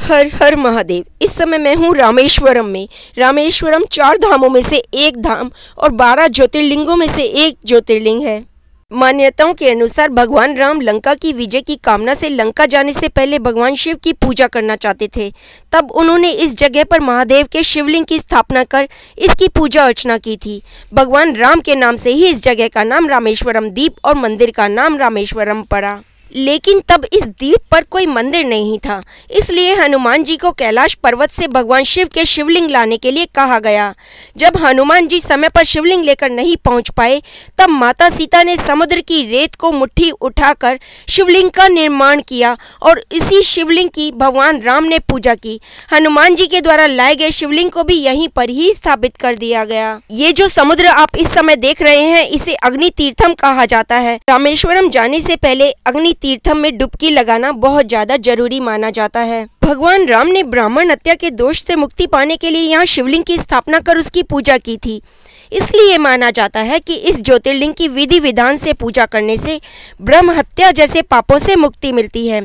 हर हर महादेव। इस समय मैं हूँ रामेश्वरम में। रामेश्वरम 4 धामों में से एक धाम और 12 ज्योतिर्लिंगों में से एक ज्योतिर्लिंग है। मान्यताओं के अनुसार भगवान राम लंका की विजय की कामना से लंका जाने से पहले भगवान शिव की पूजा करना चाहते थे। तब उन्होंने इस जगह पर महादेव के शिवलिंग की स्थापना कर इसकी पूजा अर्चना की थी। भगवान राम के नाम से ही इस जगह का नाम रामेश्वरम द्वीप और मंदिर का नाम रामेश्वरम पड़ा। लेकिन तब इस द्वीप पर कोई मंदिर नहीं था, इसलिए हनुमान जी को कैलाश पर्वत से भगवान शिव के शिवलिंग लाने के लिए कहा गया। जब हनुमान जी समय पर शिवलिंग लेकर नहीं पहुंच पाए, तब माता सीता ने समुद्र की रेत को मुट्ठी उठाकर शिवलिंग का निर्माण किया और इसी शिवलिंग की भगवान राम ने पूजा की। हनुमान जी के द्वारा लाए गए शिवलिंग को भी यहीं पर ही स्थापित कर दिया गया। ये जो समुद्र आप इस समय देख रहे हैं, इसे अग्नि तीर्थम कहा जाता है। रामेश्वरम जाने से पहले अग्नि तीर्थम में डुबकी लगाना बहुत ज्यादा जरूरी माना जाता है। भगवान राम ने ब्राह्मण हत्या के दोष से मुक्ति पाने के लिए यहाँ शिवलिंग की स्थापना कर उसकी पूजा की थी। इसलिए माना जाता है कि इस ज्योतिर्लिंग की विधि विधान से पूजा करने से ब्रह्म हत्या जैसे पापों से मुक्ति मिलती है।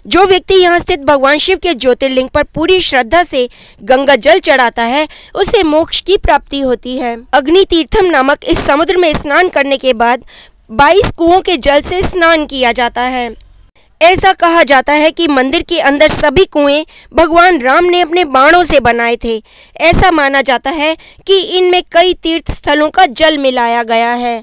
जो व्यक्ति यहाँ स्थित भगवान शिव के ज्योतिर्लिंग पर पूरी श्रद्धा से गंगा जल चढ़ाता है, उसे मोक्ष की प्राप्ति होती है। अग्नि तीर्थम नामक इस समुद्र में स्नान करने के बाद 22 कुओं के जल से स्नान किया जाता है। ऐसा कहा जाता है कि मंदिर के अंदर सभी कुएं भगवान राम ने अपने बाणों से बनाए थे। ऐसा माना जाता है कि इनमें कई तीर्थ स्थलों का जल मिलाया गया है।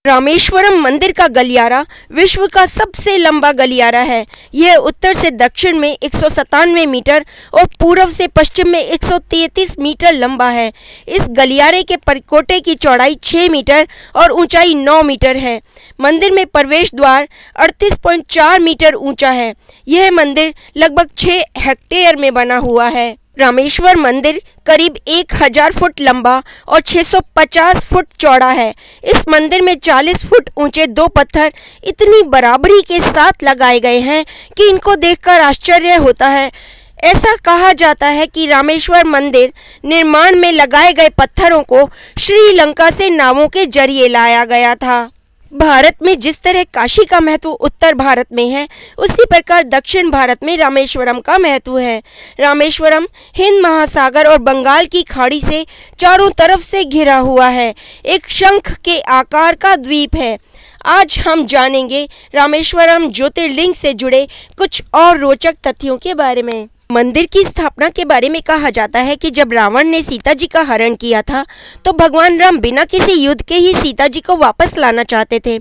रामेश्वरम मंदिर का गलियारा विश्व का सबसे लंबा गलियारा है। यह उत्तर से दक्षिण में 197 मीटर और पूर्व से पश्चिम में 133 मीटर लंबा है। इस गलियारे के परिकोटे की चौड़ाई 6 मीटर और ऊंचाई 9 मीटर है। मंदिर में प्रवेश द्वार 38.4 मीटर ऊंचा है। यह मंदिर लगभग 6 हेक्टेयर में बना हुआ है। रामेश्वर मंदिर करीब 1000 फुट लंबा और 650 फुट चौड़ा है। इस मंदिर में 40 फुट ऊंचे 2 पत्थर इतनी बराबरी के साथ लगाए गए हैं कि इनको देखकर आश्चर्य होता है। ऐसा कहा जाता है कि रामेश्वर मंदिर निर्माण में लगाए गए पत्थरों को श्रीलंका से नावों के जरिए लाया गया था। भारत में जिस तरह काशी का महत्व उत्तर भारत में है, उसी प्रकार दक्षिण भारत में रामेश्वरम का महत्व है। रामेश्वरम हिंद महासागर और बंगाल की खाड़ी से चारों तरफ से घिरा हुआ है। एक शंख के आकार का द्वीप है। आज हम जानेंगे रामेश्वरम ज्योतिर्लिंग से जुड़े कुछ और रोचक तथ्यों के बारे में। मंदिर की स्थापना के बारे में कहा जाता है कि जब रावण ने सीता जी का हरण किया था, तो भगवान राम बिना किसी युद्ध के ही सीता जी को वापस लाना चाहते थे,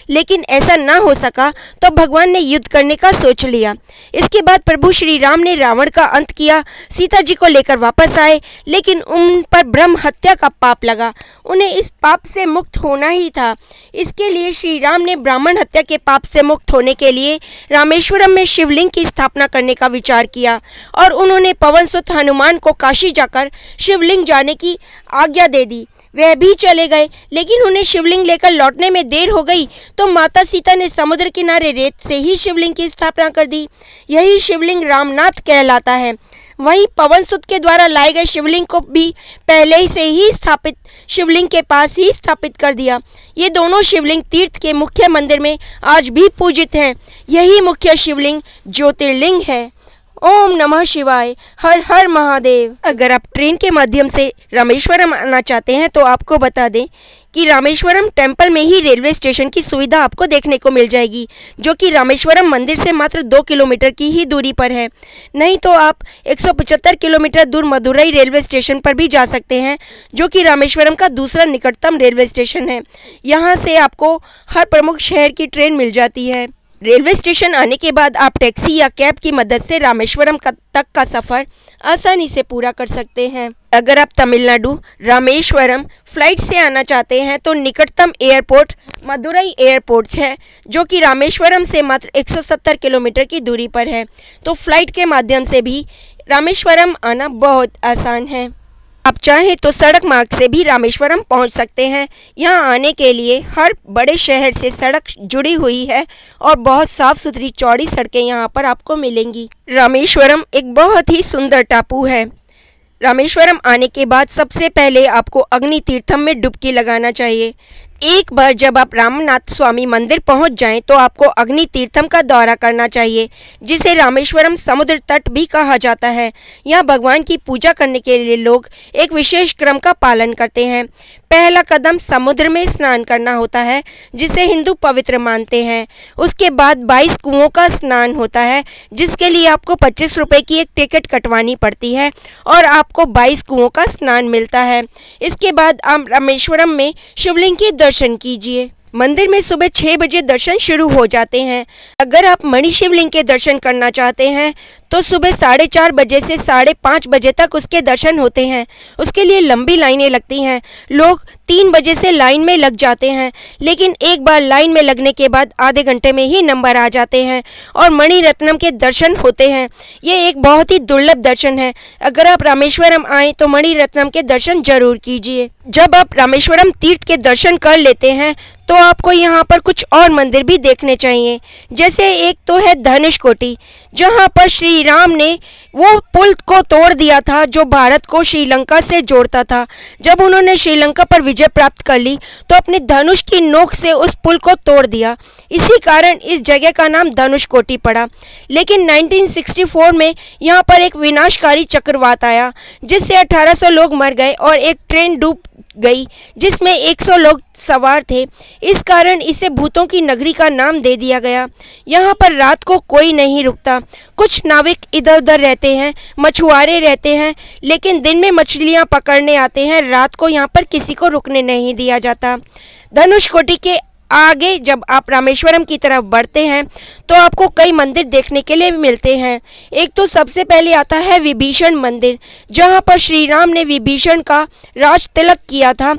लेकिन ऐसा ना हो सका तो भगवान ने युद्ध करने का सोच लिया। इसके बाद प्रभु श्री राम ने रावण का अंत किया, सीता जी को लेकर वापस आए, लेकिन उन पर ब्रह्म हत्या का पाप लगा। उन्हें इस पाप से मुक्त होना ही था। इसके लिए श्री राम ने ब्राह्मण हत्या के पाप से मुक्त होने के लिए रामेश्वरम में शिवलिंग की स्थापना करने का विचार किया और उन्होंने पवन सुत हनुमान को काशी जाकर शिवलिंग जाने की आज्ञा दे दी। वह भी चले गए, लेकिन उन्हें शिवलिंग लेकर लौटने में देर हो गई तो माता सीता ने समुद्र किनारे रेत से ही शिवलिंग की स्थापना कर दी। यही शिवलिंग रामनाथ कहलाता है। वहीं पवन सुत के द्वारा लाए गए शिवलिंग को भी पहले से ही स्थापित शिवलिंग के पास ही स्थापित कर दिया। ये दोनों शिवलिंग तीर्थ के मुख्य मंदिर में आज भी पूजित हैं। यही मुख्य शिवलिंग ज्योतिर्लिंग है। ओम नमः शिवाय। हर हर महादेव। अगर आप ट्रेन के माध्यम से रामेश्वरम आना चाहते हैं, तो आपको बता दें कि रामेश्वरम टेम्पल में ही रेलवे स्टेशन की सुविधा आपको देखने को मिल जाएगी, जो कि रामेश्वरम मंदिर से मात्र 2 किलोमीटर की ही दूरी पर है। नहीं तो आप 175 किलोमीटर दूर मदुरई रेलवे स्टेशन पर भी जा सकते हैं, जो कि रामेश्वरम का दूसरा निकटतम रेलवे स्टेशन है। यहाँ से आपको हर प्रमुख शहर की ट्रेन मिल जाती है। रेलवे स्टेशन आने के बाद आप टैक्सी या कैब की मदद से रामेश्वरम तक का सफ़र आसानी से पूरा कर सकते हैं। अगर आप तमिलनाडु रामेश्वरम फ्लाइट से आना चाहते हैं तो निकटतम एयरपोर्ट मदुरई एयरपोर्ट है, जो कि रामेश्वरम से मात्र 170 किलोमीटर की दूरी पर है। तो फ्लाइट के माध्यम से भी रामेश्वरम आना बहुत आसान है। आप चाहें तो सड़क मार्ग से भी रामेश्वरम पहुंच सकते हैं। यहां आने के लिए हर बड़े शहर से सड़क जुड़ी हुई है और बहुत साफ सुथरी चौड़ी सड़कें यहां पर आपको मिलेंगी। रामेश्वरम एक बहुत ही सुंदर टापू है। रामेश्वरम आने के बाद सबसे पहले आपको अग्नि तीर्थम में डुबकी लगाना चाहिए। एक बार जब आप रामनाथ स्वामी मंदिर पहुंच जाएं तो आपको अग्नि तीर्थम का दौरा करना चाहिए, जिसे रामेश्वरम समुद्र तट भी कहा जाता है। यहाँ भगवान की पूजा करने के लिए लोग एक विशेष क्रम का पालन करते हैं। पहला कदम समुद्र में स्नान करना होता है, जिसे हिंदू पवित्र मानते हैं। उसके बाद 22 कुओं का स्नान होता है, जिसके लिए आपको 25 रुपये की एक टिकट कटवानी पड़ती है और आपको 22 कुओं का स्नान मिलता है। इसके बाद आप रामेश्वरम में शिवलिंग के दर्शन कीजिए। मंदिर में सुबह 6 बजे दर्शन शुरू हो जाते हैं। अगर आप मणि शिवलिंग के दर्शन करना चाहते हैं तो सुबह 4:30 बजे से 5:30 बजे तक उसके दर्शन होते हैं। उसके लिए लंबी लाइनें लगती हैं। लोग 3 बजे से लाइन में लग जाते हैं, लेकिन एक बार लाइन में लगने के बाद आधे घंटे में ही नंबर आ जाते हैं और मणि रत्नम के दर्शन होते हैं। ये एक बहुत ही दुर्लभ दर्शन है। अगर आप रामेश्वरम आए तो मणि रत्नम के दर्शन जरूर कीजिए। जब आप रामेश्वरम तीर्थ के दर्शन कर लेते हैं तो आपको यहाँ पर कुछ और मंदिर भी देखने चाहिए। जैसे एक तो है धनुषकोटी, जहाँ पर श्री राम ने वो पुल को तोड़ दिया था जो भारत को श्रीलंका से जोड़ता था। जब उन्होंने श्रीलंका पर विजय प्राप्त कर ली तो अपने धनुष की नोक से उस पुल को तोड़ दिया। इसी कारण इस जगह का नाम धनुषकोटी पड़ा। लेकिन 1964 में यहाँ पर एक विनाशकारी चक्रवात आया, जिससे 1800 लोग मर गए और एक ट्रेन डूब गई जिसमें 100 लोग सवार थे। इस कारण इसे भूतों की नगरी का नाम दे दिया गया। यहाँ पर रात को कोई नहीं रुकता। कुछ नाविक इधर उधर रहते हैं, मछुआरे रहते हैं, लेकिन दिन में मछलियाँ पकड़ने आते हैं। रात को यहाँ पर किसी को रुकने नहीं दिया जाता। धनुषकोटी के आगे जब आप रामेश्वरम की तरफ बढ़ते हैं तो आपको कई मंदिर देखने के लिए मिलते हैं। एक तो सबसे पहले आता है विभीषण मंदिर, जहां पर श्री राम ने विभीषण का राज तिलक किया था।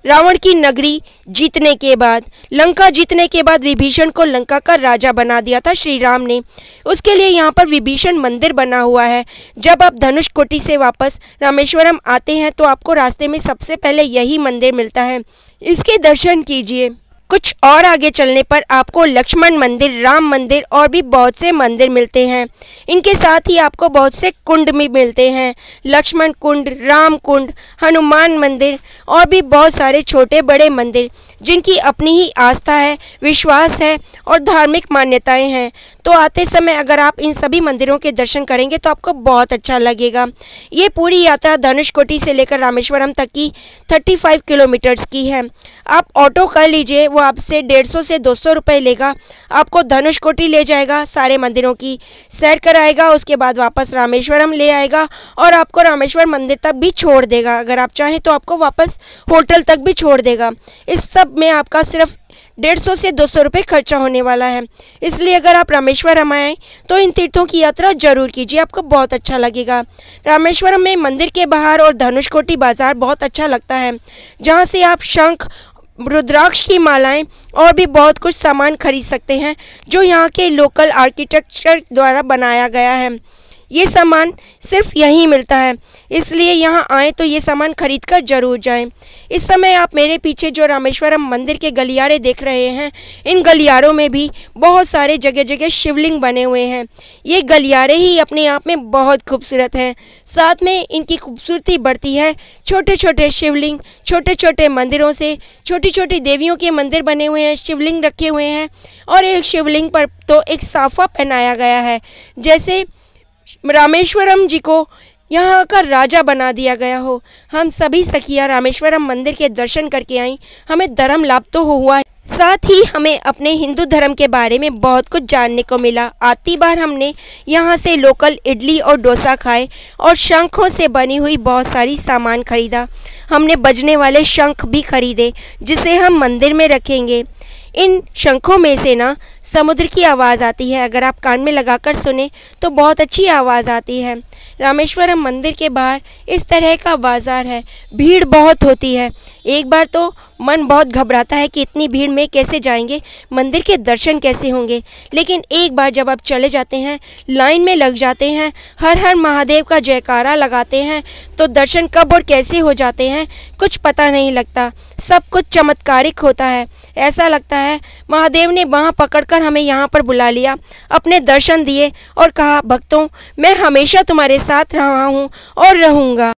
रावण की नगरी जीतने के बाद, लंका जीतने के बाद विभीषण को लंका का राजा बना दिया था श्री राम ने। उसके लिए यहाँ पर विभीषण मंदिर बना हुआ है। जब आप धनुषकोटी से वापस रामेश्वरम आते हैं तो आपको रास्ते में सबसे पहले यही मंदिर मिलता है। इसके दर्शन कीजिए। कुछ और आगे चलने पर आपको लक्ष्मण मंदिर, राम मंदिर और भी बहुत से मंदिर मिलते हैं। इनके साथ ही आपको बहुत से कुंड भी मिलते हैं। लक्ष्मण कुंड, राम कुंड, हनुमान मंदिर और भी बहुत सारे छोटे बड़े मंदिर, जिनकी अपनी ही आस्था है, विश्वास है और धार्मिक मान्यताएं हैं। तो आते समय अगर आप इन सभी मंदिरों के दर्शन करेंगे तो आपको बहुत अच्छा लगेगा। ये पूरी यात्रा धनुषकोटी से लेकर रामेश्वरम तक की 35 किलोमीटर्स की है। आप ऑटो कर लीजिए, वो आपसे 150 से 200 रुपये लेगा। आपको धनुषकोटी ले जाएगा, सारे मंदिरों की सैर कराएगा, उसके बाद वापस रामेश्वरम ले आएगा और आपको रामेश्वर मंदिर तक भी छोड़ देगा। अगर आप चाहें तो आपको वापस होटल तक भी छोड़ देगा। इस सब में आपका सिर्फ 150 से 200 रुपये खर्चा होने वाला है। इसलिए अगर आप रामेश्वरम आएँ तो इन तीर्थों की यात्रा जरूर कीजिए, आपको बहुत अच्छा लगेगा। रामेश्वरम में मंदिर के बाहर और धनुषकोटी बाजार बहुत अच्छा लगता है, जहाँ से आप शंख, रुद्राक्ष की मालाएं और भी बहुत कुछ सामान खरीद सकते हैं, जो यहाँ के लोकल आर्किटेक्चर द्वारा बनाया गया है। ये सामान सिर्फ यहीं मिलता है, इसलिए यहाँ आएँ तो ये सामान खरीद कर जरूर जाएं। इस समय आप मेरे पीछे जो रामेश्वरम मंदिर के गलियारे देख रहे हैं, इन गलियारों में भी बहुत सारे जगह जगह शिवलिंग बने हुए हैं। ये गलियारे ही अपने आप में बहुत खूबसूरत हैं। साथ में इनकी खूबसूरती बढ़ती है छोटे छोटे शिवलिंग, छोटे छोटे मंदिरों से। छोटी छोटी देवियों के मंदिर बने हुए हैं, शिवलिंग रखे हुए हैं और एक शिवलिंग पर तो एक साफा पहनाया गया है, जैसे रामेश्वरम जी को यहाँ का राजा बना दिया गया हो। हम सभी सखियाँ रामेश्वरम मंदिर के दर्शन करके आई, हमें धर्म लाभ तो हुआ है, साथ ही हमें अपने हिंदू धर्म के बारे में बहुत कुछ जानने को मिला। आती बार हमने यहाँ से लोकल इडली और डोसा खाए और शंखों से बनी हुई बहुत सारी सामान खरीदा। हमने बजने वाले शंख भी खरीदे, जिसे हम मंदिर में रखेंगे। इन शंखों में से ना समुद्र की आवाज़ आती है। अगर आप कान में लगाकर सुने तो बहुत अच्छी आवाज़ आती है। रामेश्वरम मंदिर के बाहर इस तरह का बाज़ार है, भीड़ बहुत होती है। एक बार तो मन बहुत घबराता है कि इतनी भीड़ में कैसे जाएंगे, मंदिर के दर्शन कैसे होंगे। लेकिन एक बार जब आप चले जाते हैं, लाइन में लग जाते हैं, हर हर महादेव का जयकारा लगाते हैं, तो दर्शन कब और कैसे हो जाते हैं कुछ पता नहीं लगता। सब कुछ चमत्कारिक होता है। ऐसा लगता है महादेव ने बाँह पकड़कर हमें यहाँ पर बुला लिया, अपने दर्शन दिए और कहा, भक्तों मैं हमेशा तुम्हारे साथ रहा हूँ और रहूँगा।